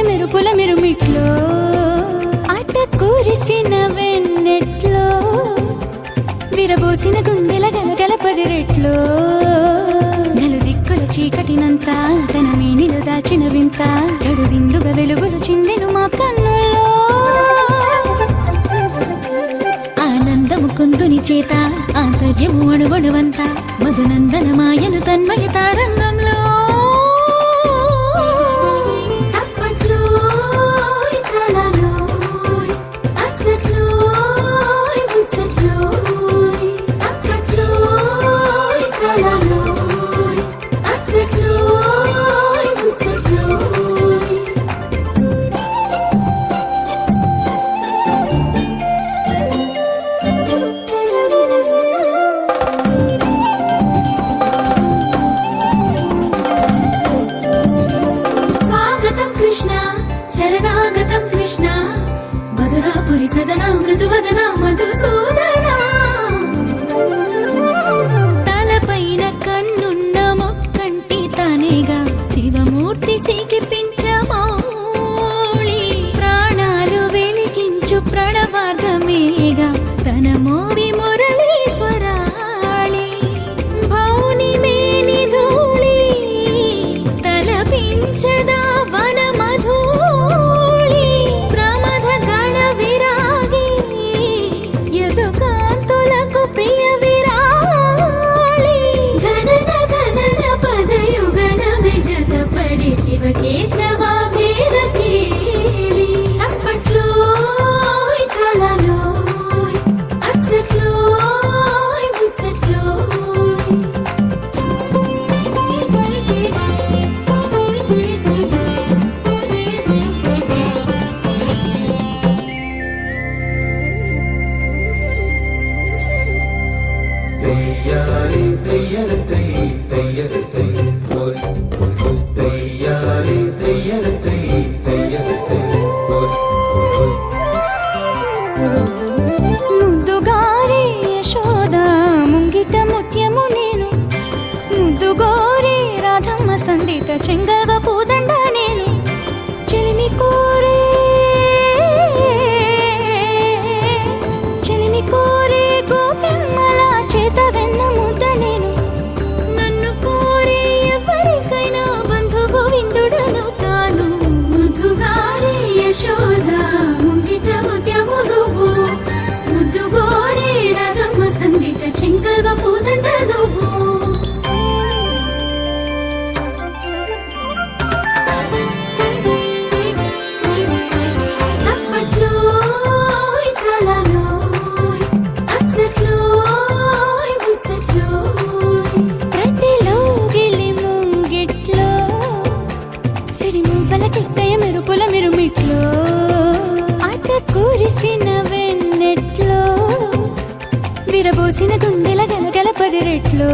మెరుపుల మెరుమిట్లో ఆట కూరిసిన వెన్నెట్లో విరబోసిన గుండెల గలగల పదిరెట్లో నలు దిక్కుల చీకటినంతా తన మేనిలో దాచిన వింత గడు విందుగా వెలుగులు చిందెను మా కన్నుల్లో ఆనందము కుందుని చేత ఆంతర్యము అణువణువంతా మధునందన మాయను తన్మయ తారంగంలో శరణాగతం కృష్ణ మధురాపురి సదనా మృదువదనా మధుసూదనా తలపైన కన్నున్న మొక్కంటి తానేగా శివమూర్తి సిగిపించమౌళి ప్రాణాలు వెలిగించు ప్రణవార్గమేగా తన మోవి మురళీశ్వరాళి భౌని మేని ధూళి తలపించదా వన మధు శివకేశవా వేద కేళి అప్పట్లో కళలో అచ్చట్లో ముచ్చట్లో తెయ్యారి తెయ్యరతై తెయ్యరతై ముద్దుగారే యశోద ముంగిట ముత్యము నేను ముద్దుగోరే రాధమ్మ సందిట చెంగల్వ పూదండ నేను చెలిమి కోరే గోపెమ్మల చేత వెన్న ముద్ద నేను నన్ను కోరే ఎవరికైనా బంధువు విందుడను తాను ముద్దుగారే యశోద ముంగిట ముత్యము నువ్వు ముద్దుగోరే రాధమ్మ సందిట చెంకల్వ పూదండ నువ్వు అప్పట్లో కళలో అచ్చట్లో ముచ్చట్లో ప్రతిలో గిలి ముంగిట్లో సిరిమువ్వల కిట్టయ మెరుపుల మెరుమిట్లో ఆట కూరిసిన వెన్నెట్లో విరబోసిన గుండెల గలగల పదిరెట్లో